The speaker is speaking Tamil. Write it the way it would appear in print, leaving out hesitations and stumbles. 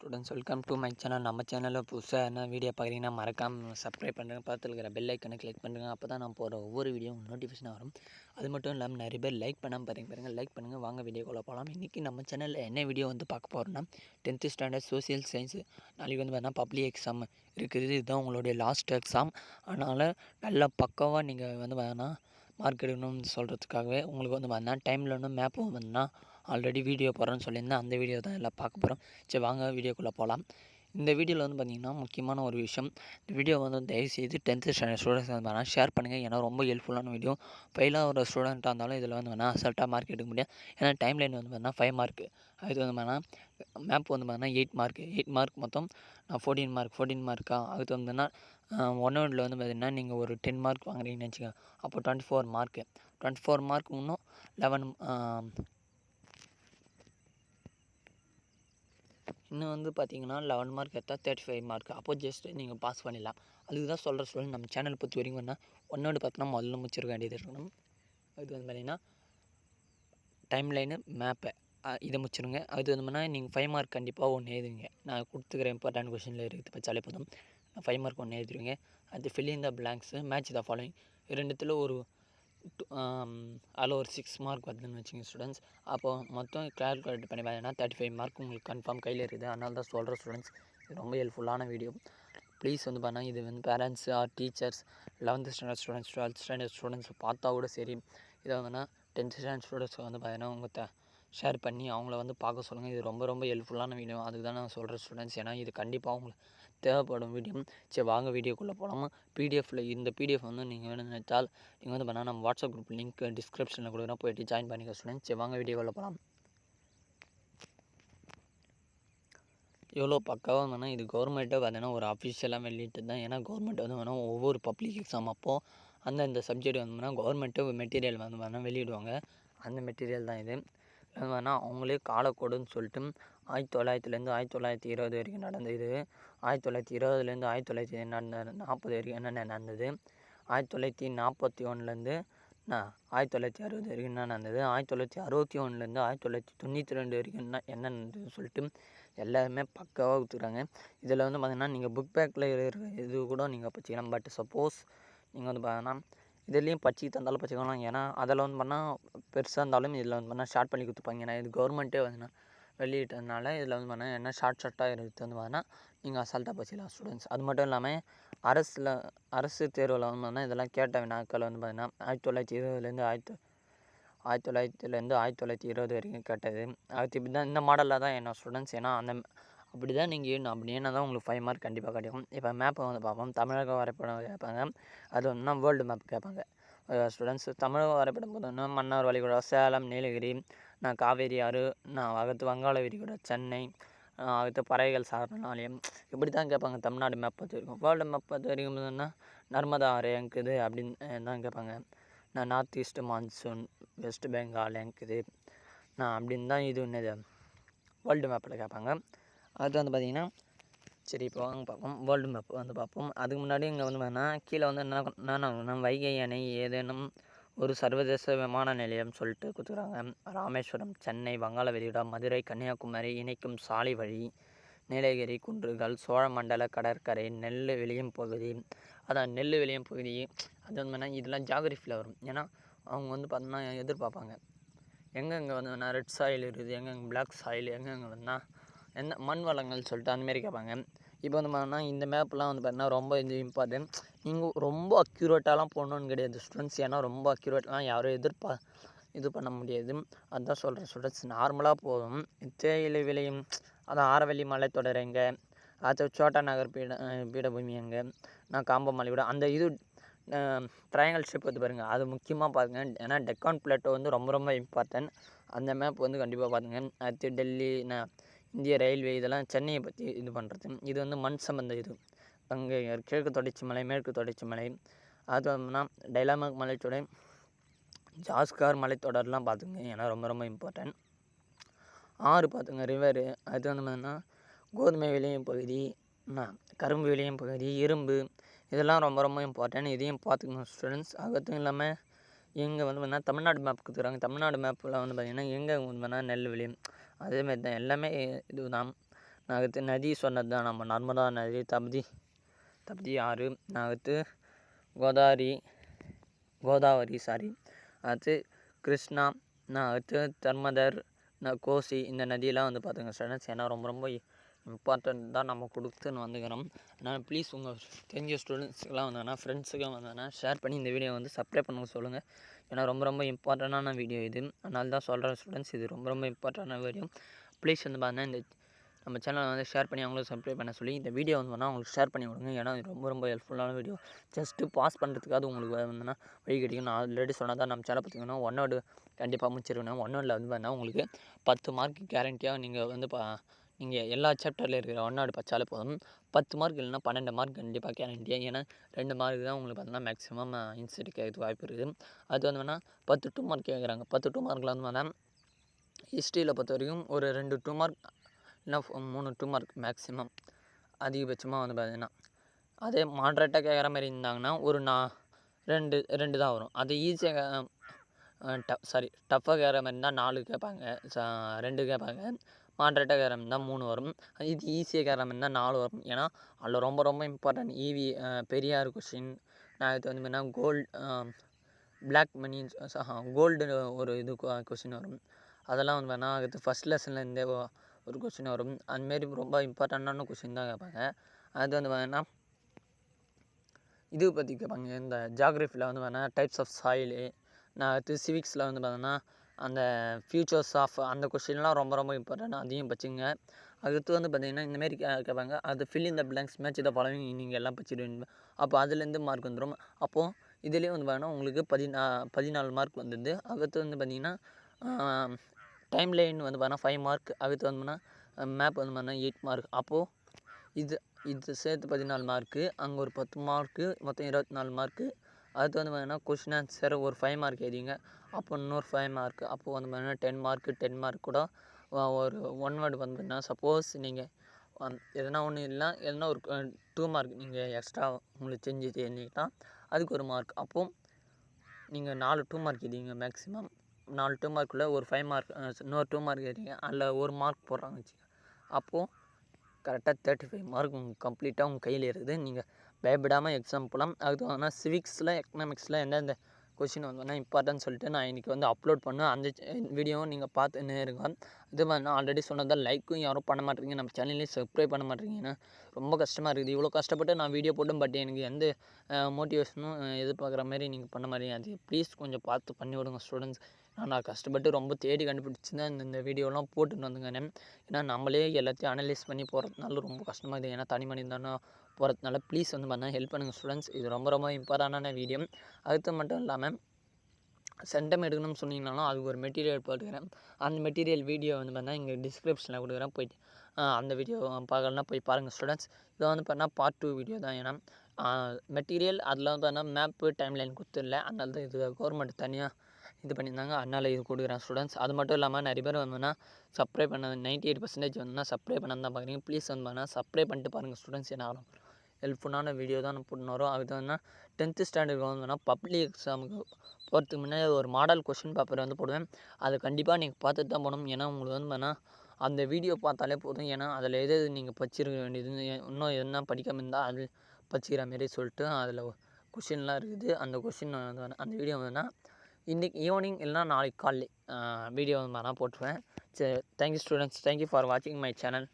Students welcome to my channel. நம்ம சேனலில் புதுசாக என்ன வீடியோ பார்க்குறீங்கன்னா மறக்காமல் சப்ஸ்கிரைப் பண்ணுறேங்க. பக்கத்தில் இருக்கிற பெல் ஐக்கனை கிளிக் பண்ணுறேங்க. அப்போ தான் நான் போகிற ஒவ்வொரு வீடியோ நோட்டிஃபிகேஷனாக வரும். அது மட்டும் இல்லாமல் நிறைய பேர் லைக் பண்ணாமல் பாருங்கள். லைக் பண்ணுங்கள். வாங்க வீடியோக்குள்ளே போகலாம். இன்றைக்கி நம்ம சேனலில் என்ன வீடியோ பார்க்க போகிறோன்னா 10th ஸ்டாண்டர்ட் சோசியல் சயின்ஸ். நாளைக்கு பார்த்தீங்கன்னா பப்ளிக் எக்ஸாம் இருக்குது. இதுதான் உங்களுடைய லாஸ்ட் எக்ஸாம். அதனால் நல்லா பக்காவாக நீங்கள் பார்த்தீங்கன்னா மார்க் எடுக்கணும்னு சொல்கிறதுக்காகவே உங்களுக்கு பார்த்தீங்கன்னா டைமில் ஒன்று மேப்பும் ஆல்ரெடி வீடியோ போடுறேன்னு சொல்லியிருந்தேன். அந்த வீடியோ தான் எல்லாம் பார்க்க போகிறோம். சரி வாங்க வீடியோக்குள்ளே போகலாம். இந்த வீடியோவில் பார்த்திங்கன்னா முக்கியமான ஒரு விஷயம். இந்த வீடியோ தயவுசெய்து 10th ஸ்டாண்டர்ட் ஸ்டூடெண்ட்ஸ் ஷேர் பண்ணுங்கள். ஏன்னா ரொம்ப ஹெல்ப்ஃபுல்லான வீடியோ. ஃபெயிலாக ஒரு ஸ்டூடெண்ட்டாக இருந்தாலும் இதில் அசால்ட்டாக மார்க் எடுக்க முடியாது. ஏன்னா டைம் லைன் பார்த்தீங்கன்னா 5 மார்க். அது பார்த்தீங்கன்னா மேப் பார்த்தீங்கன்னா 8 மார்க் மொத்தம் 14 மார்க்கா. அது பார்த்தீங்கன்னா 1 வேர்டில் பார்த்தீங்கன்னா நீங்கள் ஒரு 10 மார்க் வாங்குறீங்கன்னு வச்சுக்கோங்க. அப்போ 24 மார்க் இன்னும் 11 இன்னும் பார்த்தீங்கன்னா 11 மார்க் எடுத்தால் 35 மார்க். அப்போ ஜஸ்ட் நீங்கள் பாஸ் பண்ணிடலாம். அதுக்கு தான் சொல்கிற ஸ்டூடெண்ட் நம்ம சேனல் பொறுத்த வரைக்கும் ஒன் வேர்டு பார்த்தோன்னா முதல்ல முடிச்சிருக்க வேண்டியது இருக்கணும். அது பார்த்தீங்கன்னா டைம் லைனு மேப்பை இதை முடிச்சிருங்க. அது பார்த்தீங்கன்னா நீங்கள் 5 மார்க் கண்டிப்பாக ஒன்று எழுதுங்க. நான் கொடுத்துக்கிற இம்பார்ட்டன்ட் கொஷனில் இருக்குது பச்சாலே போதும். 5 மார்க் ஒன்று எழுதிருவீங்க. அது fill in the blanks match the following. ரெண்டுத்தில் ஒரு அதில் ஒரு 6 மார்க் வருதுன்னு வச்சுங்க ஸ்டூடெண்ட்ஸ். அப்போது மொத்தம் கால்குலேட் பண்ணி பார்த்தீங்கன்னா 35 மார்க் உங்களுக்கு கன்ஃபார்ம் கையில் இருக்குது. அதனால தான் சொல்கிற ஸ்டூடெண்ட்ஸ் இது ரொம்ப ஹெல்ப்ஃபுல்லான வீடியோ. ப்ளீஸ் பார்த்தீங்கன்னா இது parents or teachers 11th standard students 12th standard students பார்த்தா கூட சரி. இதை 10th ஸ்டாண்டர்ட் ஸ்டூடெண்ட்ஸ் பார்த்தீங்கன்னா உங்கள் ஷேர் பண்ணி அவங்கள பார்க்க சொல்லுங்கள். இது ரொம்ப ரொம்ப ஹெல்ப்ஃபுல்லான வீடியோ. அதுக்கு தான் நான் சொல்கிறேன் ஸ்டூடெண்ட்ஸ். ஏன்னா இது கண்டிப்பாக உங்களுக்கு தேவைப்படும் வீடியோ. சரி வாங்க வீடியோக்குள்ளே போகலாமா. பிடிஎஃப்பில் இந்த பிடிஎஃப் நீங்கள் வேணும்னு நினைச்சால் நீங்கள் பண்ணால் நம்ம வாட்ஸ்அப் குரூப் லிங்க் டிஸ்கிரிப்ஷனில் கொடுக்குறோம். போய்ட்டு ஜாயின் பண்ணிக்க ஸ்டூடெண்ட்ஸ். சரி வாங்க வீடியோக்குள்ளே போகலாம். எவ்வளோ பக்காவாக இது கவர்மெண்ட்டே பார்த்தீங்கன்னா ஒரு அஃபிஷியலாக வெளியிட்டு தான். ஏன்னா கவர்மெண்ட் ஒவ்வொரு பப்ளிக் எக்ஸாம் அப்போது அந்தந்த சப்ஜெக்ட் கவர்மெண்ட்டு மெட்டீரியல் வெளியிடுவாங்க. அந்த மெட்டீரியல் தான் இது. அவங்களே காலக்கோடுன்னு சொல்லிட்டு 1900லேருந்து 1920 வரைக்கும் நடந்தது. 1920லேருந்து 1940 வரைக்கும் என்னென்ன நடந்தது. 1941லேருந்து 1960 வரைக்கும் என்ன நடந்தது. 1961லேருந்து 1992 வரைக்கும் என்ன நடந்ததுன்னு சொல்லிட்டு எல்லாருமே பக்காவாக கொடுத்துருக்காங்க. இதில் பார்த்தீங்கன்னா நீங்கள் புக் பேக்கில் இருக்கிற இது கூட நீங்கள் படிச்சிக்கலாம். பட் சப்போஸ் நீங்கள் பார்த்தீங்கன்னா இதுலேயும் படிச்சு தந்தாலும் படிச்சுக்கலாம். ஏன்னா அதில் பண்ணால் பெருசாக இருந்தாலும் இதில் பண்ணால் ஷார்ட் பண்ணி கொடுத்துப்பாங்க. ஏன்னா இது கவர்மெண்ட்டே வெளியிட்டதுனால இதில் பண்ணால் என்ன ஷார்ட்டாக இருக்குது பார்த்தீங்கன்னா நீங்கள் அசால்ட்டாக படிச்சிக்கலாம் ஸ்டூடெண்ட்ஸ். அது மட்டும் இல்லாமல் அரசு தேர்வில் பார்த்தீங்கன்னா இதெல்லாம் கேட்ட வினாக்கள் பார்த்தீங்கன்னா 1920லேருந்து 1920 வரைக்கும் கேட்டது. அது இப்படி தான் இந்த மாடலில் தான் என்ன ஸ்டூடெண்ட்ஸ். ஏன்னா அப்படி தான் நீங்கள் ஏறணும். அப்படி ஏன்னா தான் உங்களுக்கு 5 மார்க் கண்டிப்பாக கிடைக்கும். இப்போ மேப்பை பார்ப்போம். தமிழக வரைபடம் கேட்பாங்க. அது வேர்ல்டு மேப் கேட்பாங்க ஸ்டூடெண்ட்ஸ். தமிழக வரைபடம் பார்த்தோன்னா மன்னார் வளைகுடா, சேலம், நீலகிரி, காவேரி ஆறு, அடுத்து வங்காள விரிகுடா, சென்னை, அடுத்து பறவைகள் சரணாலயம், இப்படி தான் கேட்பாங்க. தமிழ்நாடு மேப் பொறுத்த வரைக்கும். வேர்ல்டு மேப் பொறுத்த வரைக்கும் பார்த்தோன்னா நர்மதா ஆறு இருக்குது அப்படின்னு தான் கேட்பாங்க. North east monsoon, West Bengal இருக்குது அப்படின்னு தான் இது என்னது வேர்ல்டு மேப்பில் கேட்பாங்க. அது பார்த்திங்கன்னா சரி இப்போ வாங்க பார்ப்போம். வேர்ல்டு மேப் பார்ப்போம். அதுக்கு முன்னாடி இங்கே பார்த்தீங்கன்னா கீழே என்ன வைகை அணை ஏதேனும் ஒரு சர்வதேச விமான நிலையம் சொல்லிட்டு கொடுத்துருக்காங்க. ராமேஸ்வரம், சென்னை, வங்காள விரிகுடா, மதுரை, கன்னியாகுமரி இணைக்கும் சாலை வழி, நீலகிரி குன்றுகள், சோழமண்டல கடற்கரை, நெல் விளையும் பகுதி. அதான் நெல் விளையும் பகுதி. அது இதெல்லாம் ஜாகிரஃபியில் வரும். ஏன்னா அவங்க பார்த்தோன்னா எதிர்பார்ப்பாங்க எங்கெங்கே ரெட் சாயில் இருக்குது, எங்கெங்கே பிளாக் சாயில், எங்கெங்கே என்ன மண் வளங்கள் சொல்லிட்டு அந்தமாரி கேட்பாங்க. இப்போ பார்த்தீங்கன்னா இந்த மேப்லாம் பார்த்தீங்கன்னா ரொம்ப இது இம்பார்ட்டன்ட். நீங்கள் ரொம்ப அக்யூரேட்டாலாம் போடணுன்னு கிடையாது ஸ்டூடெண்ட்ஸ். ஏன்னா ரொம்ப அக்யூரேட்லாம் யாரும் இது பண்ண முடியாது. அதுதான் சொல்கிறேன் ஸ்டூடெண்ட்ஸ். நார்மலாக போதும். தேயிலை விளையும் அதான் ஆரவல்லி மலைத்தொடர் எங்கே, அது சோட்டா நகர் பீடபூமி எங்கே, காம்பமலை விட அந்த இது ட்ரையாங்கல் ஷேப் பாருங்கள். அது முக்கியமாக பாருங்கள். ஏன்னா டெக்கான் பிளேட்டோ ரொம்ப ரொம்ப இம்பார்ட்டன்ட். அந்த மேப் கண்டிப்பாக பாருங்கள். அடுத்து டெல்லி, இந்திய ரயில்வே, இதெல்லாம் சென்னையை பற்றி இது பண்ணுறது. இது மண் சம்பந்த இது. அங்கே கிழக்கு தொடர்ச்சி மலை, மேற்கு தொடர்ச்சி மலை, அது டைலாமாக் மலைத்தொடர், ஜாஸ்கார் மலைத்தொடர்லாம் பார்த்துங்க. ஏன்னா ரொம்ப ரொம்ப இம்பார்ட்டன்ட். ஆறு பார்த்துங்க ரிவரு. அது பார்த்தீங்கன்னா கோதுமை விளையும் பகுதி, கரும்பு விளையும் பகுதி, இரும்பு, இதெல்லாம் ரொம்ப ரொம்ப இம்பார்ட்டன்ட். இதையும் பார்த்துக்கணும் ஸ்டூடெண்ட்ஸ். அதுவும் இல்லாமல் இங்கே பார்த்தீங்கன்னா தமிழ்நாடு மேப் கொடுத்துருக்காங்க. தமிழ்நாடு மேப்பில் பார்த்திங்கன்னா எங்கே நெல் விளையும் அதேமாரி தான். எல்லாமே இது தான். அடுத்து நதி சொன்னது தான் நம்ம நர்மதா நதி, தப்தி ஆறு, அடுத்து கோதாவரி அடுத்து கிருஷ்ணா, அடுத்து தர்மதர், கோசி, இந்த நதியெல்லாம் வந்து பார்த்துங்க ஸ்டூடெண்ட்ஸ். ஏன்னா ரொம்ப இம்பார்ட்டன்ட் தான் நம்ம கொடுத்துன்னு வந்துக்கிறோம். அதனால் ப்ளீஸ் உங்கள் தெரிஞ்ச ஸ்டூடெண்ட்ஸுக்கெலாம் வந்தாங்கன்னா, ஃப்ரெண்ட்ஸுக்கெலாம் வந்தாங்கன்னா ஷேர் பண்ணி இந்த வீடியோ வந்து சப்ஸ்கிரைப் பண்ண சொல்லுங்கள். ஏன்னா ரொம்ப இம்பார்ட்டண்டான வீடியோ இது. அதனால தான் சொல்கிறேன் ஸ்டூடெண்ட்ஸ், இது ரொம்ப இம்பார்ட்டண்டான வீடியோ. ப்ளீஸ் வந்து பார்த்தீங்கன்னா இந்த நம்ம சேனலை வந்து ஷேர் பண்ணி அவங்களும் சப்ஸ்கிரைப் பண்ண சொல்லி இந்த வீடியோ வந்து வேணால் அவங்களுக்கு ஷேர் பண்ணி விடுங்க. ஏன்னா இது ரொம்ப ஹெல்ப்ஃபுல்லான வீடியோ. ஜஸ்ட்டு பாஸ் பண்ணுறதுக்காவது உங்களுக்கு வந்துன்னா வழி கிடைக்கும். நான் ஆல்ரெடி சொன்னதான் நம்ம சேனல் பார்த்திங்கன்னா 1 வேர்டு கண்டிப்பாக முடிச்சிருக்கணும். 1 வேர்டில் வந்து பார்த்தீங்கன்னா உங்களுக்கு 10 மார்க் கேரண்டியாக நீங்கள் வந்து நீங்கள் எல்லா சாப்டரில் இருக்கிற 1 வேர்டு படித்தாலே போதும். 10 மார்க் இல்லைனா 12 மார்க் கண்டிப்பாக கேரண்டியாக. ஏன்னா 2 மார்க் தான் உங்களுக்கு பார்த்தீங்கன்னா மேக்ஸிமம் இன்செட் கேட்கறதுக்கு வாய்ப்பு இருக்குது. அது வந்து வேணால் 10 2 மார்க் கேட்குறாங்க. 10 2 மார்க்கில் வந்து வேணால் ஹிஸ்ட்ரியில் பொறுத்த வரைக்கும் ஒரு 2 2 மார்க் இல்லைனா 3 2 மார்க் மேக்ஸிமம் அதிகபட்சமாக வந்து பார்த்தீங்கன்னா. அதே மாட்ரேட்டாக கேட்குற மாதிரி இருந்தாங்கன்னா ஒரு 2 தான் வரும். அது ஈஸியாக டஃப்பாக கேட்குற மாதிரி இருந்தால் 4 கேட்பாங்க, 2 கேட்பாங்க. மாட்ரேட்டாக கேட்குற மாதிரி இருந்தால் 3 வரும். இது ஈஸியாக கேட்குற மாதிரி இருந்தால் 4 வரும். ஏன்னா அதில் ரொம்ப இம்பார்ட்டன்ட் பெரியார் கொஷின், நான் இது வந்து பார்த்தீங்கன்னா பிளாக் மணி, கோல்டு ஒரு இது கொஷின் வரும். அதெல்லாம் வந்து பார்த்தீங்கன்னா அடுத்து ஃபஸ்ட் லெசன்லேருந்தே ஒரு கொஷின் வரும். அதுமாரி ரொம்ப இம்பார்ட்டண்ட்டான கொஷின் தான் கேட்பாங்க. அது வந்து பார்த்தீங்கன்னா இது பற்றி கேட்பாங்க. இந்த ஜியாகிரஃபியில் வந்து பார்த்தீங்கன்னா டைப்ஸ் ஆஃப் சாயிலு, அடுத்து சிவிக்ஸில் வந்து பார்த்தீங்கன்னா அந்த ஃபியூச்சர்ஸ் ஆஃப் அந்த கொஷின்லாம் ரொம்ப இம்பார்ட்டன்ட். அதையும் படிச்சுங்க. அடுத்து வந்து பார்த்திங்கன்னா இந்தமாரி கேட்பாங்க. அது fill in the blanks match the following நீங்கள் எல்லாம் படிச்சிடுவீங்க. அப்போ அதுலேருந்து மார்க் வந்துடும். அப்போது இதுலேயே வந்து பார்த்தீங்கன்னா உங்களுக்கு 14 மார்க் வந்துடுது. அடுத்து வந்து பார்த்திங்கன்னா டைம் லைன் வந்து பார்த்தீங்கன்னா 5 மார்க். அடுத்து வந்தோம்னா மேப் வந்து பார்த்தீங்கன்னா 8 மார்க். அப்போது இது சேர்த்து 14 மார்க்கு, அங்கே ஒரு 10 மார்க்கு, மொத்தம் 24 மார்க்கு. அடுத்து வந்து பார்த்தீங்கன்னா கொஷின் ஆன்சர் ஒரு 5 மார்க் எழுதிங்க. அப்போ இன்னொரு 5 மார்க். அப்போது வந்து பார்த்தீங்கன்னா 10 மார்க் கூட ஒரு 1 வேர்டு வந்து பார்த்தீங்கன்னா சப்போஸ் நீங்கள் எதனா ஒன்று இல்லைனா எதனா ஒரு 2 மார்க் நீங்கள் எக்ஸ்ட்ரா உங்களுக்கு செஞ்சு தெரிஞ்சுக்கிட்டால் அதுக்கு ஒரு மார்க். அப்போது நீங்கள் 4 2 மார்க் எழுதிங்க மேக்ஸிமம். 4 2 மார்க்குள்ளே ஒரு 5 மார்க், இன்னொரு 2 மார்க் எழுதிங்க. அதில் ஒரு மார்க் போடுறாங்க வச்சுக்கோங்க. அப்போது கரெக்டாக 35 மார்க் உங்களுக்கு கம்ப்ளீட்டாக உங்கள் கையில் இருக்குது. நீங்கள் பயப்படாமல் எக்ஸாம் போகலாம். அதுக்கு ஆனால் சிவிக்ஸில் எக்கனாமிக்ஸில் எந்தெந்த கொஷின் வந்தோன்னா இம்பார்ட்டன்ட் சொல்லிட்டு நான் இன்றைக்கி வந்து அப்லோட் பண்ணேன். அந்த வீடியோவும் நீங்கள் பார்த்துன்னு இருங்க. இது மாதிரி நான் ஆல்ரெடி சொன்னதான் லைக்கும் யாரும் பண்ண மாட்டேறீங்க, நம்ம சேனல்லையும் சப்ஸ்கிரைப் பண்ண மாட்டேறீங்க. ஏன்னா ரொம்ப கஷ்டமாக இருக்குது. இவ்வளோ கஷ்டப்பட்டு நான் வீடியோ போட்டும், பட் எனக்கு எந்த மோட்டிவேஷனும் எதிர்பார்க்குற மாதிரி நீங்கள் பண்ண மாட்டீங்க. அது ப்ளீஸ் கொஞ்சம் பார்த்து பண்ணி விடுங்க ஸ்டூடெண்ட்ஸ். நான் கஷ்டப்பட்டு ரொம்ப தேடி கண்டுபிடிச்சி தான் இந்த வீடியோலாம் போட்டுட்டு வந்துங்க. ஏன்னா நம்மளே எல்லாத்தையும் அனலைஸ் பண்ணி போகிறதுனால ரொம்ப கஷ்டமாக இருக்குது. ஏன்னா தனி மனிதன் தானே போகிறதுனால ப்ளீஸ் வந்து பார்த்தீங்கன்னா ஹெல்ப் பண்ணுங்கள் ஸ்டூடெண்ட்ஸ். இது ரொம்ப இம்பார்ட்டண்டான வீடியோ. அதுக்கு மட்டும் இல்லாமல் சென்டம் எடுக்கணும்னு சொன்னீங்கனாலும் அதுக்கு ஒரு மெட்டீரியல் போட்டுக்கிறேன். அந்த மெட்டீரியல் வீடியோ வந்து பார்த்தீங்கன்னா இங்கே டிஸ்கிரிப்ஷனில் கொடுக்குறேன். போய்ட்டு அந்த வீடியோ பார்க்கலன்னா போய் பாருங்கள் ஸ்டூடெண்ட்ஸ். இதை வந்து பார்த்தீங்கன்னா பார்ட் 2 வீடியோ தான். ஏன்னா மெட்டீரியல் அதில் வந்து பார்த்தீங்கன்னா மேப்பு டைம்லைன் கொடுத்துடல. அதனால தான் இது கவர்மெண்ட் தனியாக இது பண்ணியிருந்தாங்க. அதனால் இது கொடுக்குறேன் ஸ்டூடெண்ட்ஸ். அது மட்டும் இல்லாமல் நிறைய பேர் வந்தோன்னா சப்ஸ்கிரைப் பண்ண 98% வந்தோன்னா சப்ஸ்கிரைப் பண்ண தான் பார்க்குறீங்க. ப்ளீஸ் வந்து பார்த்தீங்கன்னா சப்ஸ்கிரைப் பண்ணிட்டு பாருங்கள் ஸ்டூடெண்ட்ஸ். ஏன்னா ஹெல்ப்ஃபுல்லான வீடியோ தான் நான் போட்டுன்னு வரோம். அது வந்து 10th ஸ்டாண்டர்டுக்கு வந்தோன்னா பப்ளிக் எக்ஸாமுக்கு போகிறதுக்கு முன்னாடி ஒரு மாடல் கொஷின் பேப்பர் வந்து போடுவேன். அதை கண்டிப்பாக நீங்கள் பார்த்துட்டு தான் போகணும். ஏன்னா உங்களுக்கு வந்து பார்த்தீங்கன்னா அந்த வீடியோ பார்த்தாலே போதும். ஏன்னா அதில் எது நீங்கள் படிச்சிருக்க வேண்டியது, இன்னும் எதுனா படிக்காமல் இருந்தால் அது படிச்சிக்கிற மாரி சொல்லிட்டு அதில் கொஷின்லாம் இருக்குது. அந்த கொஷின் அந்த வீடியோ வந்துன்னா இன்றைக்கி ஈவினிங் இல்லைனா நாளைக்கு காலையில் வீடியோ வந்து நான் போட்டுருவேன். சரி, தேங்க்யூ ஸ்டூடெண்ட்ஸ். தேங்க்யூ ஃபார் வாட்சிங் மை சேனல்.